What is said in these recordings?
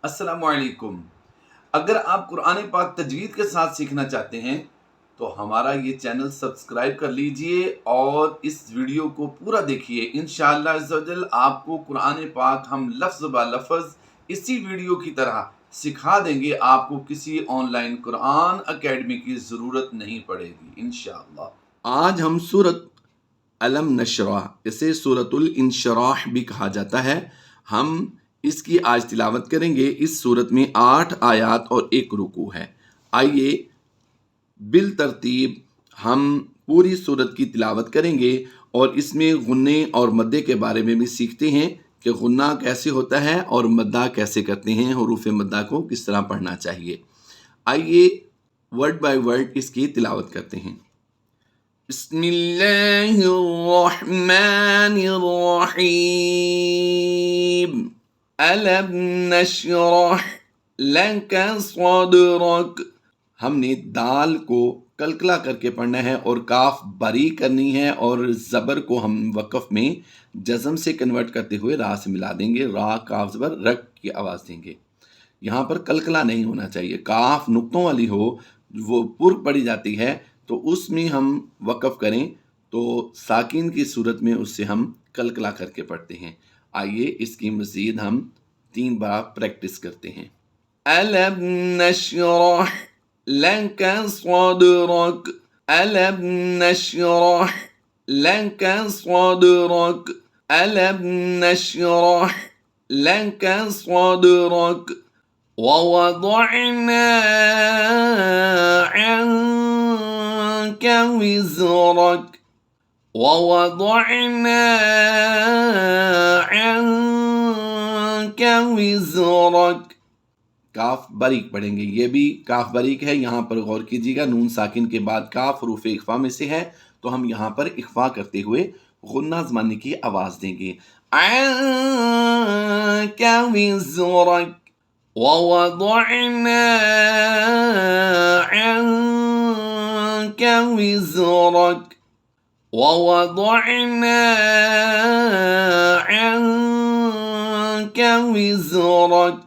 अस्सलामुअलैकुम। अगर आप कुरान पाक तजवीद के साथ सीखना चाहते हैं तो हमारा ये चैनल सब्सक्राइब कर लीजिए और इस वीडियो को पूरा देखिए। इंशाअल्लाह अज़्ज़वजल आपको कुरान पाक हम लफ्ज़ ब लफ्ज़ इसी वीडियो की तरह सिखा देंगे। आपको किसी ऑनलाइन कुरान अकेडमी की ज़रूरत नहीं पड़ेगी इंशाअल्लाह। आज हम सूरत अलम नशराह, इसे सूरतुल इंशराह भी कहा जाता है, हम इसकी आज तिलावत करेंगे। इस सूरत में 8 आयात और 1 रुकू है। आइए बिल तरतीब हम पूरी सूरत की तिलावत करेंगे और इसमें गुन्ने और मद्दे के बारे में भी सीखते हैं कि गुन्ना कैसे होता है और मद्दा कैसे करते हैं, हुरूफ मद्दा को किस तरह पढ़ना चाहिए। आइए वर्ड बाय वर्ड इसकी तिलावत करते हैं। बिस्मिल्लाहिर्रहमानिर्रहीम। अलम नशरह लक सदरक। हमने दाल को कलकला करके पढ़ना है और काफ बारीक करनी है और ज़बर को हम वक़फ़ में जज़म से कन्वर्ट करते हुए रा से मिला देंगे। रा काफ ज़बर रक की आवाज़ देंगे। यहाँ पर कलकला नहीं होना चाहिए। काफ नुक्तों वाली हो, वो पुर पड़ी जाती है तो उसमें हम वक़फ़ करें तो साकिन की सूरत में उससे हम कलकला करके पढ़ते हैं। आइए इसकी मज़ीद हम 3 बार प्रैक्टिस करते हैं। अलम नशरह लक सदरक। अलम नशरह लक सदरक। अलम नशरह लक सदरक। ववضعنا عنك وزرك। ووضعنا عنك وزرك। काफ बारीक पढ़ेंगे, ये भी काफ बारीक है। यहाँ पर गौर कीजिएगा, नून साकिन के बाद काफ हरूफ इख्फा में से है तो हम यहाँ पर इख्फा करते हुए गुन्ना ज़माने की आवाज़ देंगे। अन्का विज़रक। ववضعنا عنك وزرك। ووضعنا عنك وزرك।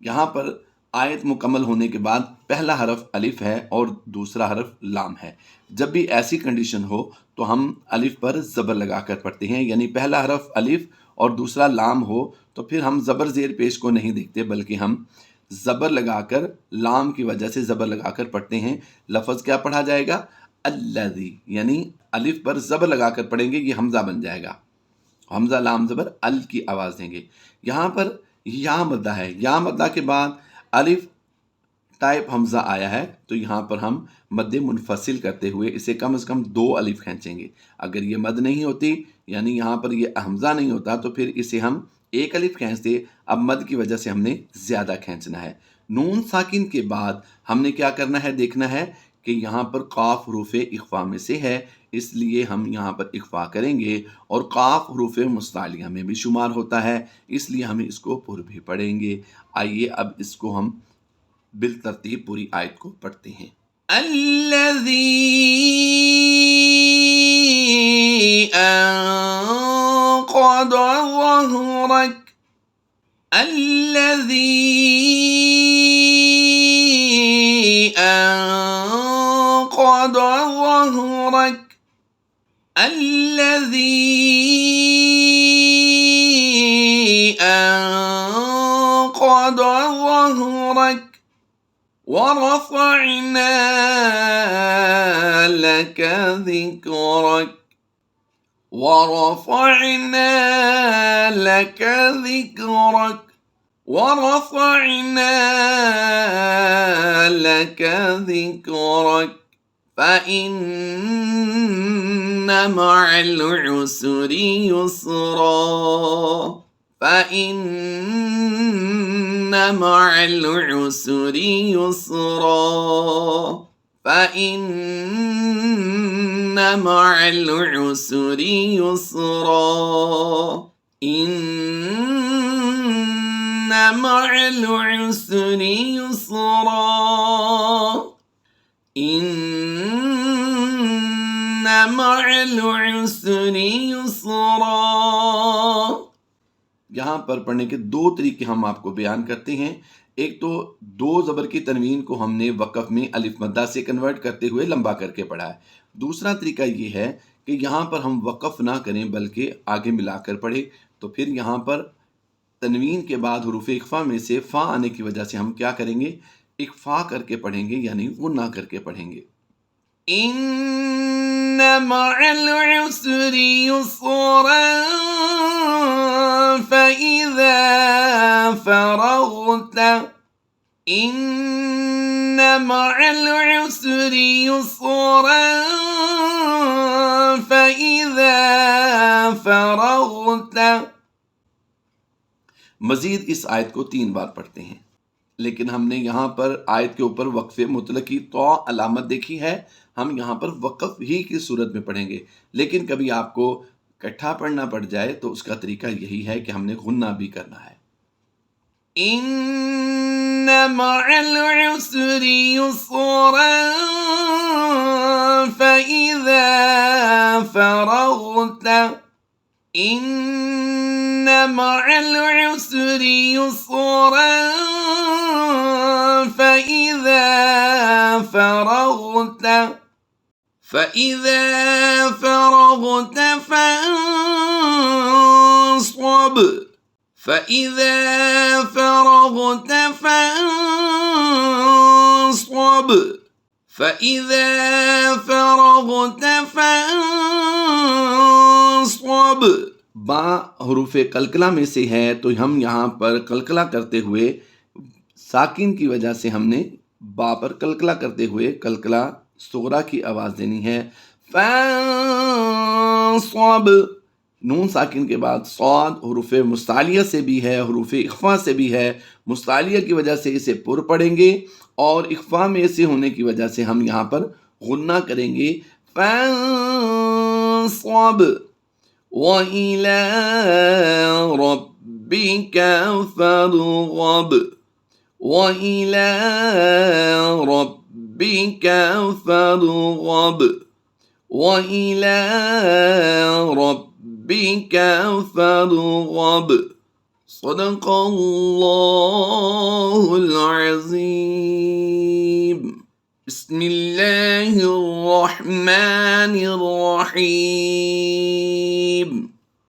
यहाँ पर आयत मुकम्मल होने के बाद पहला हरफ अलिफ है और दूसरा हरफ लाम है। जब भी ऐसी कंडीशन हो तो हम अलिफ पर ज़बर लगाकर पढ़ते हैं, यानी पहला हरफ अलिफ और दूसरा लाम हो तो फिर हम ज़बर ज़ेर पेश को नहीं देखते बल्कि हम ज़बर लगाकर, लाम की वजह से ज़बर लगाकर पढ़ते हैं। लफ्ज़ क्या पढ़ा जाएगा? अल्लज़ी, यानी अलिफ पर ज़बर लगाकर पढ़ेंगे, ये हमज़ा बन जाएगा। हमज़ा लाम ज़बर अल की आवाज़ देंगे। यहाँ पर या मद्दा है, या मद्दा के बाद अलिफ टाइप हमज़ा आया है तो यहाँ पर हम मद्दे मुनफसिल करते हुए इसे कम से कम 2 अलिफ खींचेंगे। अगर ये मद नहीं होती, यानी यहाँ पर ये हमज़ा नहीं होता तो फिर इसे हम 1 अलिफ खींचते। अब मद की वजह से हमने ज़्यादा खींचना है। नून साकिन के बाद हमने क्या करना है, देखना है कि यहाँ पर काफ हरूफ़े इख्फा में से है, इसलिए हम यहाँ पर इख्फा करेंगे और काफ हरूफ़े मुस्तालिया में भी शुमार होता है, इसलिए हम इसको पुर भी पढ़ेंगे। आइए अब इसको हम बिल तरतीब पूरी आयत को पढ़ते हैं। अल्लज़ी अंक़द ज़हरक। الذي أنقض ظهرك. الذي أنقض ظهرك. ورفعنا لك ذكرك. ورفعنا لك ذكرك. ورفعنا لك ذكرك. فإن مع العسر يسرا. فإن مع العسر يسرا. فإن مع العسر يسرا. إن مع العسر يسرا. إن مع العسر يسرا. यहाँ पर पढ़ने के दो तरीके हम आपको बयान करते हैं। एक तो दो ज़बर की तनवीन को हमने वक़फ़ में अलिफ मद्दा से कन्वर्ट करते हुए लंबा करके पढ़ा है। दूसरा तरीका ये है कि यहाँ पर हम वक़फ़ ना करें बल्कि आगे मिलाकर पढ़ें। तो फिर यहाँ पर तनवीन के बाद हुरूफ़ इख्फ़ा में से फ़ा आने की वजह से हम क्या करेंगे, इख्फ़ा करके पढ़ेंगे यानी गुन्ना करके पढ़ेंगे। इन्न मअल उस्रि युस्रा फ़इज़ा फ़रग़त इन्न मअल उस्रि युस्रा फ़इज़ा फ़रग़त। मज़ीद इस आयत को 3 बार पढ़ते हैं, लेकिन हमने यहाँ पर आयत के ऊपर वक्फ़े मुतलक़ की तो अलामत देखी है। हम यहाँ पर वक़फ़ ही की सूरत में पढ़ेंगे, लेकिन कभी आपको इकट्ठा पढ़ना पड़ जाए तो उसका तरीका यही है कि हमने गुन्ना भी करना है। इन्न मअल उस्रि युस्रा फ़इज़ा फ़रग़त इन्न मअल उस्रि युस्रा फ़इज़ा फ़रग़त फ़ंصब फ़इज़ा फ़रग़त फ़ंصब फ़इज़ा फ़रग़त फ़ंصब। बा हुरूफ़े कलकला में से है, तो हम यहाँ पर कलकला करते हुए साकिन की वजह से हमने बा पर कलकला करते हुए कलकला सुगरा की आवाज़ देनी है। फ़ंصब नून साकिन के बाद सौद हुरूफ़े मुस्तालिया से भी है, हुरूफ़े इख्फ़ा से भी है। मुस्तालिया की वजह से इसे पुर पढ़ेंगे और इख्फ़ा में से होने की वजह से हम यहाँ पर गुन्ना करेंगे। फ़ंصब व इला रब्बिक फ़रग़ब व इला रब्बिक फ़रग़ब व इला रब्बिक फ़रग़ब। सदक़ल्लाहुल अज़ीम। बिस्मिल्लाहिर रहमानिर रहीम।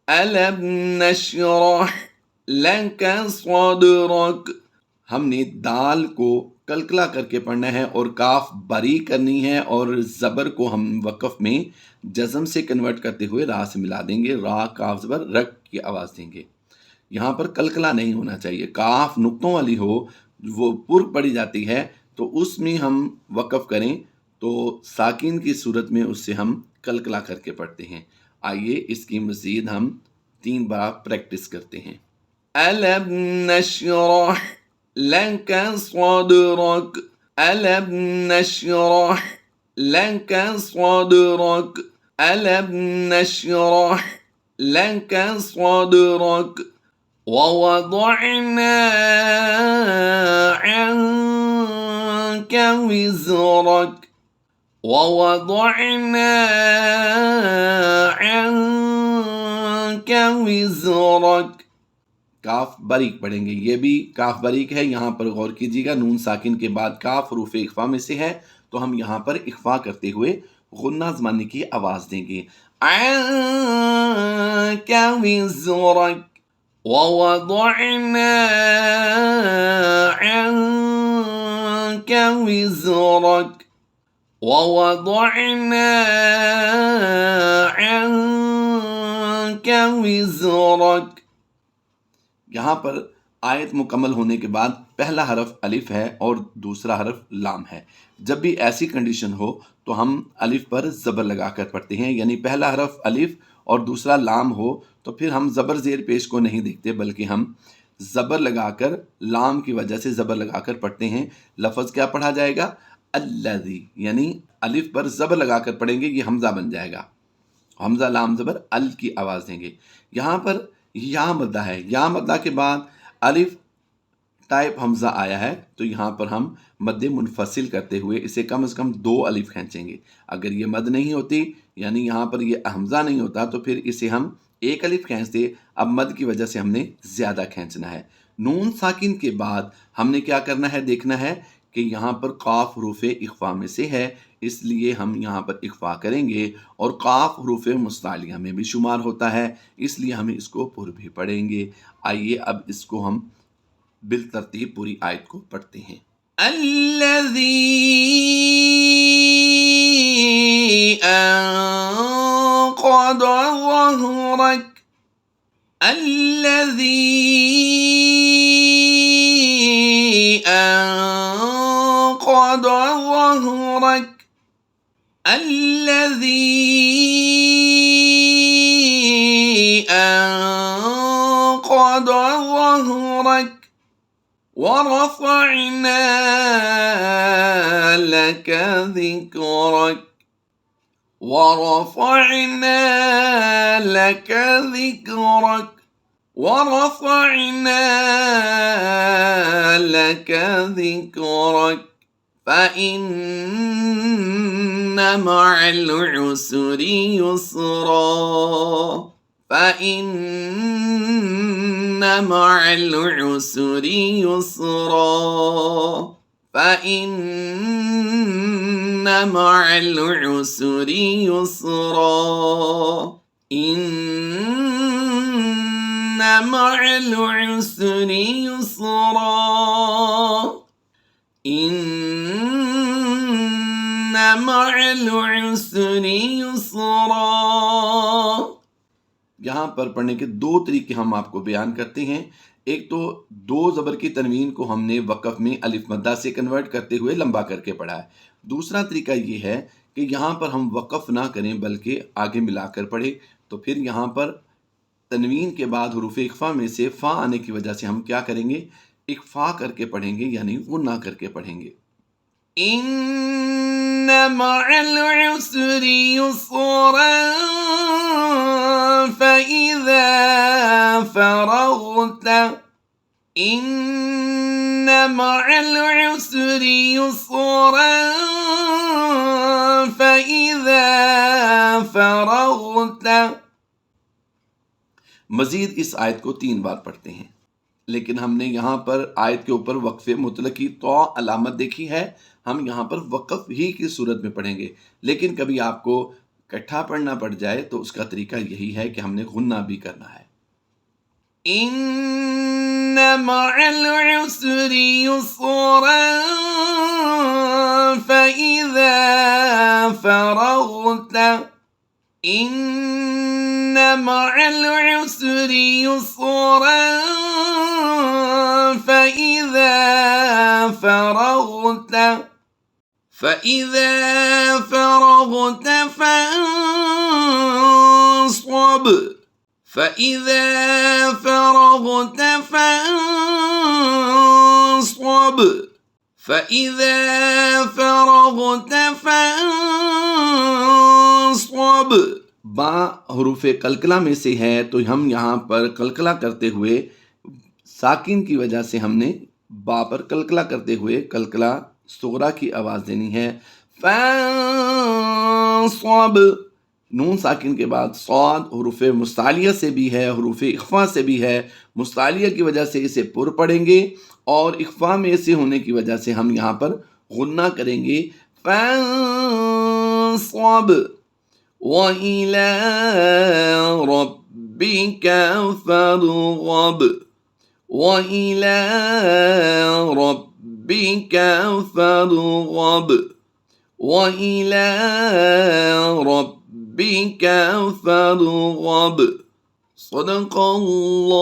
अलम नशरह लक सदरक। हमने दाल को कलकला करके पढ़ना है और काफ बारीक करनी है और ज़बर को हम वक़फ़ में जज़म से कन्वर्ट करते हुए रा से मिला देंगे। रा काफ ज़बर रक की आवाज़ देंगे। यहाँ पर कलकला नहीं होना चाहिए। काफ नुक्तों वाली हो, वो पुर पड़ी जाती है, तो उसमें हम वक़फ़ करें तो साकिन की सूरत में उससे हम कलकला करके पढ़ते हैं। आइए इसकी मज़ीद हम 3 बार प्रैक्टिस करते हैं। अलम नशरह लक सदरक अलम नशरह लक सदरक अलम नशरह लक सदरक ववضعنا عنك وزرك ووضعنا عنك وزرك। काफ बारीक पढ़ेंगे, ये भी काफ बारीक है। यहाँ पर गौर कीजिएगा, नून साकिन के बाद काफ हुरूफ़े इख्फ़ा में से है, तो हम यहाँ पर इख्फ़ा करते हुए गुन्ना ज़माने की आवाज़ देंगे। अन्क विज़रक ववضعنا عنك विज़रक ववضعنا عنك विज़रक। यहाँ पर आयत मुकम्मल होने के बाद पहला हरफ अलिफ है और दूसरा हरफ लाम है। जब भी ऐसी कंडीशन हो तो हम अलिफ पर ज़बर लगाकर पढ़ते हैं, यानी पहला हरफ अलिफ और दूसरा लाम हो तो फिर हम ज़बर ज़ेर पेश को नहीं देखते, बल्कि हम ज़बर लगाकर लाम की वजह से ज़बर लगाकर पढ़ते हैं। लफ्ज़ क्या पढ़ा जाएगा? अल्लज़ी, यानी अलिफ पर ज़बर लगाकर पढ़ेंगे, ये हमज़ा बन जाएगा। हमज़ा लाम ज़बर अल की आवाज़ देंगे। यहाँ पर या मद्दा है, या मद्दा के बाद अलिफ टाइप हमज़ा आया है, तो यहाँ पर हम मद्द मुनफसिल करते हुए इसे कम से कम 2 अलिफ खींचेंगे। अगर ये मद नहीं होती, यानी यहाँ पर ये हमज़ा नहीं होता, तो फिर इसे हम एक अलिफ खींचते, अब मद की वजह से हमने ज़्यादा खींचना है। नून साकिन के बाद हमने क्या करना है, देखना है कि यहाँ पर काफ हरूफ इख्फा में से है, इसलिए हम यहाँ पर इख्फा करेंगे और काफ हरूफ मुस्तालिया में भी शुमार होता है, इसलिए हम इसको पुर भी पढ़ेंगे। आइए अब इसको हम बिलतरतीब पूरी आयत को पढ़ते हैं। अल्लज़ी अंक़द ज़हरक, الذي أنقض ظهرك، الذي أنقض ظهرك، ورفعنا لك ذكرك، ورفعنا لك ذكرك، ورفعنا لك ذكرك، فإن مع العسر يسرا، فإن مع العسر يسرا، فإن مع العسر يسرا، إن مع العسر يسرا، إن مع العسر يسرا। यहाँ पर पढ़ने के दो तरीके हम आपको बयान करते हैं। एक तो दो ज़बर की तनवीन को हमने वक़फ़ में अलिफ मद्दा से कन्वर्ट करते हुए लंबा करके पढ़ा है। दूसरा तरीका ये है कि यहाँ पर हम वक़फ़ ना करें बल्कि आगे मिलाकर पढ़ें। तो फिर यहाँ पर तनवीन के बाद हुरूफ़ इख्फ़ा में से फ़ा आने की वजह से हम क्या करेंगे, इख्फ़ा करके पढ़ेंगे, यानी गुन्ना करके पढ़ेंगे। इन्न मअल उसरि युस्रा फ़इज़ा फ़रग़्त, इन्न मअल उसरि युस्रा फ़इज़ा फ़रग़्त। मज़ीद इस आयत को 3 बार पढ़ते हैं, लेकिन हमने यहाँ पर आयत के ऊपर वक्फ़े मुतलक की तो अलामत देखी है। हम यहाँ पर वक़फ़ ही की सूरत में पढ़ेंगे, लेकिन कभी आपको इकट्ठा पढ़ना पड़ जाए तो उसका तरीका यही है कि हमने गुन्ना भी करना है। इन्न मअल उसरि युस्रा फ़इज़ा फ़रग़्त, इन्न मअल उसरि युस्रा फ़इज़ा फ़रग़्त, फ़इज़ा फ़रग़्त फ़ंصब, फ़इज़ा फ़रग़्त फ़ंصब, फ़इज़ा फ़रग़्त फ़ंصब। बा हुरूफ़े कलकला में से है, तो हम यहाँ पर कलकला करते हुए साकिन की वजह से हमने बा पर कलकला करते हुए कलकला सुगरा की आवाज़ देनी है। फ़ंصब, नून साकिन के बाद सौद हुरूफ़े मुस्तालिया से भी है, हुरूफ़े इख्फ़ा से भी है। मुस्तालिया की वजह से इसे पुर पढ़ेंगे और इख्फ़ा में से होने की वजह से हम यहाँ पर गुन्ना करेंगे। फ़ंصब व इला रब्बिक फ़रग़ब, व इला रब्बिक फ़रग़ब, व इला रब्बिक फ़रग़ब। सदक़ल्लाहुल